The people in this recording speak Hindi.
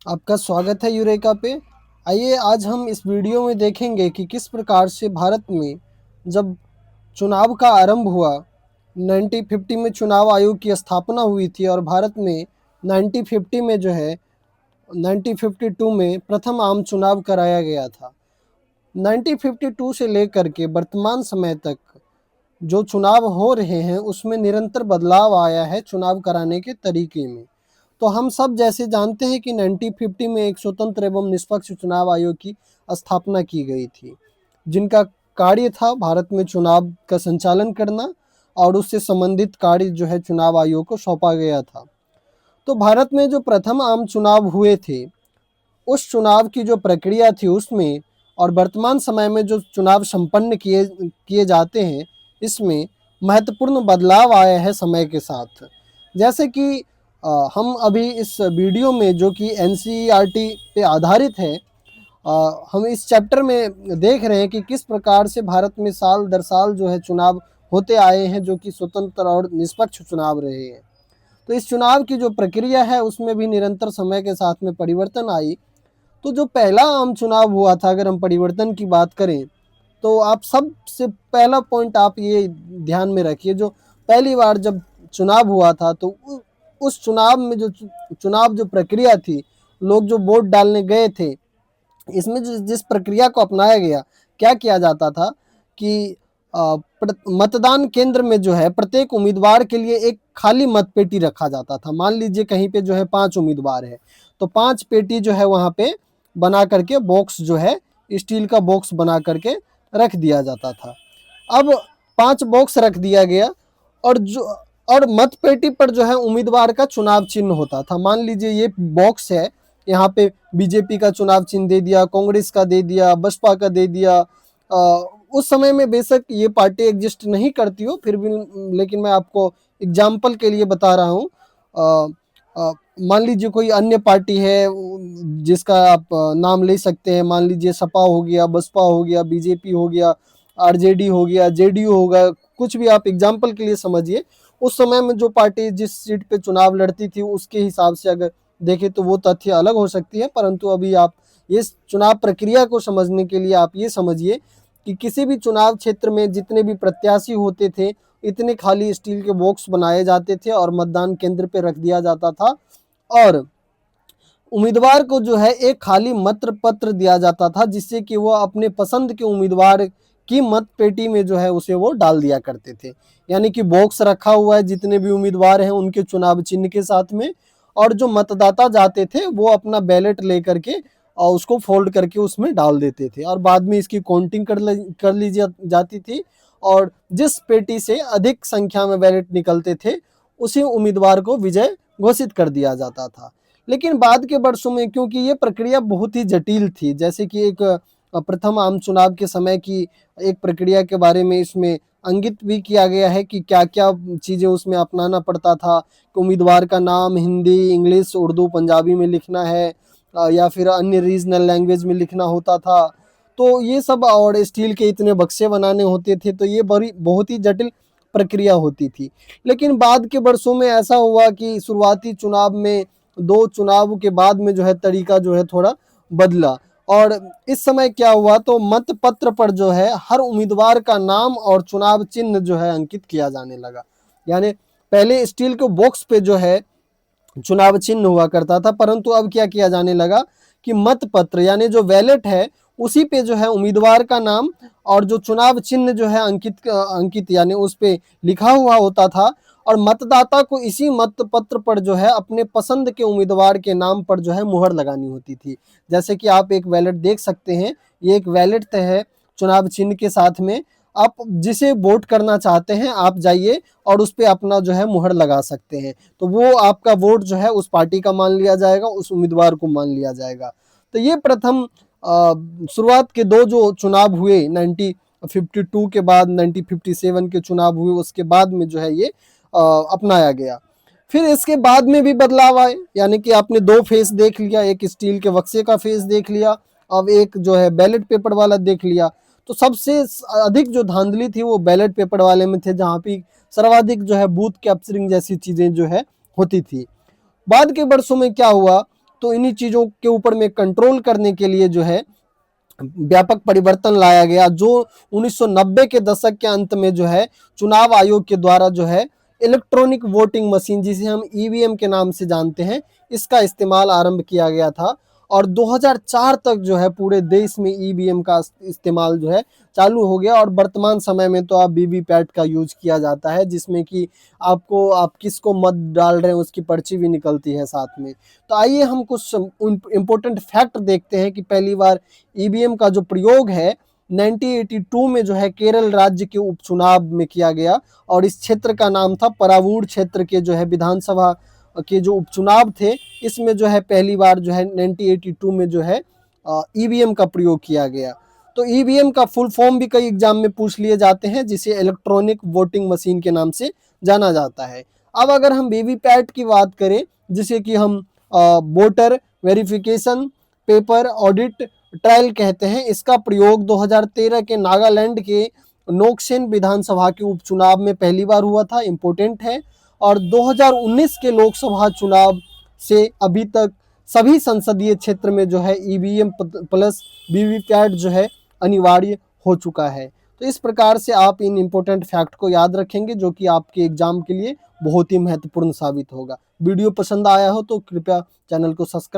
आपका स्वागत है यूरेका पे। आइए आज हम इस वीडियो में देखेंगे कि किस प्रकार से भारत में जब चुनाव का आरंभ हुआ, 1950 में चुनाव आयोग की स्थापना हुई थी और भारत में 1950 में जो है 1952 में प्रथम आम चुनाव कराया गया था। 1952 से लेकर के वर्तमान समय तक जो चुनाव हो रहे हैं उसमें निरंतर बदलाव आया है चुनाव कराने के तरीके में। तो हम सब जैसे जानते हैं कि 1950 में एक स्वतंत्र एवं निष्पक्ष चुनाव आयोग की स्थापना की गई थी, जिनका कार्य था भारत में चुनाव का संचालन करना और उससे संबंधित कार्य जो है चुनाव आयोग को सौंपा गया था। तो भारत में जो प्रथम आम चुनाव हुए थे, उस चुनाव की जो प्रक्रिया थी उसमें और वर्तमान समय में जो चुनाव संपन्न किए किए जाते हैं, इसमें महत्वपूर्ण बदलाव आया है समय के साथ। जैसे कि हम अभी इस वीडियो में जो कि एनसीईआरटी पे आधारित है, हम इस चैप्टर में देख रहे हैं कि किस प्रकार से भारत में साल दर साल जो है चुनाव होते आए हैं, जो कि स्वतंत्र और निष्पक्ष चुनाव रहे हैं। तो इस चुनाव की जो प्रक्रिया है उसमें भी निरंतर समय के साथ में परिवर्तन आई। तो जो पहला आम चुनाव हुआ था, अगर हम परिवर्तन की बात करें, तो आप सबसे पहला पॉइंट आप ये ध्यान में रखिए, जो पहली बार जब चुनाव हुआ था तो उस चुनाव में जो चुनाव जो प्रक्रिया थी, लोग जो वोट डालने गए थे, इसमें जिस प्रक्रिया को अपनाया गया, क्या किया जाता था कि मतदान केंद्र में जो है प्रत्येक उम्मीदवार के लिए एक खाली मत पेटी रखा जाता था। मान लीजिए कहीं पे जो है 5 उम्मीदवार है, तो 5 पेटी जो है वहाँ पे बना करके बॉक्स जो है स्टील का बॉक्स बना करके रख दिया जाता था। अब 5 बॉक्स रख दिया गया और मत पेटी पर जो है उम्मीदवार का चुनाव चिन्ह होता था। मान लीजिए ये बॉक्स है, यहाँ पे बीजेपी का चुनाव चिन्ह दे दिया, कांग्रेस का दे दिया, बसपा का दे दिया। उस समय में बेशक ये पार्टी एग्जिस्ट नहीं करती हो, फिर भी लेकिन मैं आपको एग्जाम्पल के लिए बता रहा हूँ। मान लीजिए कोई अन्य पार्टी है जिसका आप नाम ले सकते हैं, मान लीजिए सपा हो गया, बसपा हो गया, बीजेपी हो गया, आरजेडी हो गया, जेडीयू होगा, कुछ भी आप एग्जाम्पल के लिए समझिए। उस समय में जो पार्टी जिस सीट पे चुनाव लड़ती थी उसके हिसाब से अगर देखें तो वो तथ्य अलग हो सकती है, परंतु अभी आप ये चुनाव प्रक्रिया को समझने के लिए आप ये समझिए कि किसी भी चुनाव क्षेत्र में जितने भी प्रत्याशी होते थे, इतने खाली स्टील के बॉक्स बनाए जाते थे और मतदान केंद्र पे रख दिया जाता था और उम्मीदवार को जो है एक खाली मत पत्र दिया जाता था, जिससे कि वो अपने पसंद के उम्मीदवार की मत पेटी में जो है उसे वो डाल दिया करते थे। यानी कि बॉक्स रखा हुआ है, जितने भी उम्मीदवार हैं उनके चुनाव चिन्ह के साथ में, और जो मतदाता जाते थे वो अपना बैलेट लेकर के और उसको फोल्ड करके उसमें डाल देते थे और बाद में इसकी काउंटिंग कर ली जाती थी और जिस पेटी से अधिक संख्या में बैलेट निकलते थे उसी उम्मीदवार को विजय घोषित कर दिया जाता था। लेकिन बाद के वर्षों में क्योंकि ये प्रक्रिया बहुत ही जटिल थी, जैसे कि एक प्रथम आम चुनाव के समय की एक प्रक्रिया के बारे में इसमें अंकित भी किया गया है कि क्या क्या चीज़ें उसमें अपनाना पड़ता था। कि उम्मीदवार का नाम हिंदी, इंग्लिश, उर्दू, पंजाबी में लिखना है या फिर अन्य रीजनल लैंग्वेज में लिखना होता था। तो ये सब और स्टील के इतने बक्से बनाने होते थे, तो ये बड़ी बहुत ही जटिल प्रक्रिया होती थी। लेकिन बाद के वर्षों में ऐसा हुआ कि शुरुआती चुनाव में 2 चुनाव के बाद में जो है तरीका जो है थोड़ा बदला और इस समय क्या हुआ, तो मत पत्र पर जो है हर उम्मीदवार का नाम और चुनाव चिन्ह जो है अंकित किया जाने लगा। यानी पहले स्टील के बॉक्स पे जो है चुनाव चिन्ह हुआ करता था, परंतु अब क्या किया जाने लगा कि मत पत्र यानी जो बैलेट है उसी पे जो है उम्मीदवार का नाम और जो चुनाव चिन्ह जो है अंकित यानी उस पे लिखा हुआ होता था और मतदाता को इसी मत पत्र पर जो है अपने पसंद के उम्मीदवार के नाम पर जो है मुहर लगानी होती थी। जैसे कि आप एक बैलेट देख सकते हैं, ये एक बैलेट है चुनाव चिन्ह के साथ में। आप जिसे वोट करना चाहते हैं आप जाइए और उस पर अपना जो है मुहर लगा सकते हैं, तो वो आपका वोट जो है उस पार्टी का मान लिया जाएगा, उस उम्मीदवार को मान लिया जाएगा। तो ये प्रथम शुरुआत के 2 जो चुनाव हुए 1952 के बाद 1957 के चुनाव हुए, उसके बाद में जो है ये अपनाया गया। फिर इसके बाद में भी बदलाव आए, यानी कि आपने 2 फेस देख लिया, एक स्टील के बक्से का फेस देख लिया, अब एक जो है बैलेट पेपर वाला देख लिया। तो सबसे अधिक जो धांधली थी वो बैलेट पेपर वाले में थे, जहाँ पे सर्वाधिक जो है बूथ कैप्चरिंग जैसी चीजें जो है होती थी। बाद के वर्षों में क्या हुआ, तो इन्हीं चीज़ों के ऊपर में कंट्रोल करने के लिए जो है व्यापक परिवर्तन लाया गया, जो 1990 के दशक के अंत में जो है चुनाव आयोग के द्वारा जो है इलेक्ट्रॉनिक वोटिंग मशीन, जिसे हम ईवीएम के नाम से जानते हैं, इसका इस्तेमाल आरंभ किया गया था। और 2004 तक जो है पूरे देश में ईवीएम का इस्तेमाल जो है चालू हो गया। और वर्तमान समय में तो आप वीवीपैट का यूज किया जाता है, जिसमें कि आपको आप किसको मत डाल रहे हैं उसकी पर्ची भी निकलती है साथ में। तो आइए हम कुछ इम्पोर्टेंट फैक्ट देखते हैं कि पहली बार ईवीएम का जो प्रयोग है 1982 में जो है केरल राज्य के उपचुनाव में किया गया, और इस क्षेत्र का नाम था परावूर क्षेत्र के जो है विधानसभा के जो उपचुनाव थे, इसमें जो है पहली बार जो है 1982 में जो है ईवीएम का प्रयोग किया गया। तो ईवीएम का फुल फॉर्म भी कई एग्जाम में पूछ लिए जाते हैं, जिसे इलेक्ट्रॉनिक वोटिंग मशीन के नाम से जाना जाता है। अब अगर हम वीवीपैट की बात करें, जिसे कि हम voter verification paper audit trial कहते हैं, इसका प्रयोग 2013 के नागालैंड के नोक्सेन विधानसभा के उपचुनाव में पहली बार हुआ था, इम्पोर्टेंट है। और 2019 के लोकसभा चुनाव से अभी तक सभी संसदीय क्षेत्र में जो है ईवीएम प्लस वीवीपैट जो है अनिवार्य हो चुका है। तो इस प्रकार से आप इन इम्पोर्टेंट फैक्ट को याद रखेंगे, जो कि आपके एग्जाम के लिए बहुत ही महत्वपूर्ण साबित होगा। वीडियो पसंद आया हो तो कृपया चैनल को सब्सक्राइब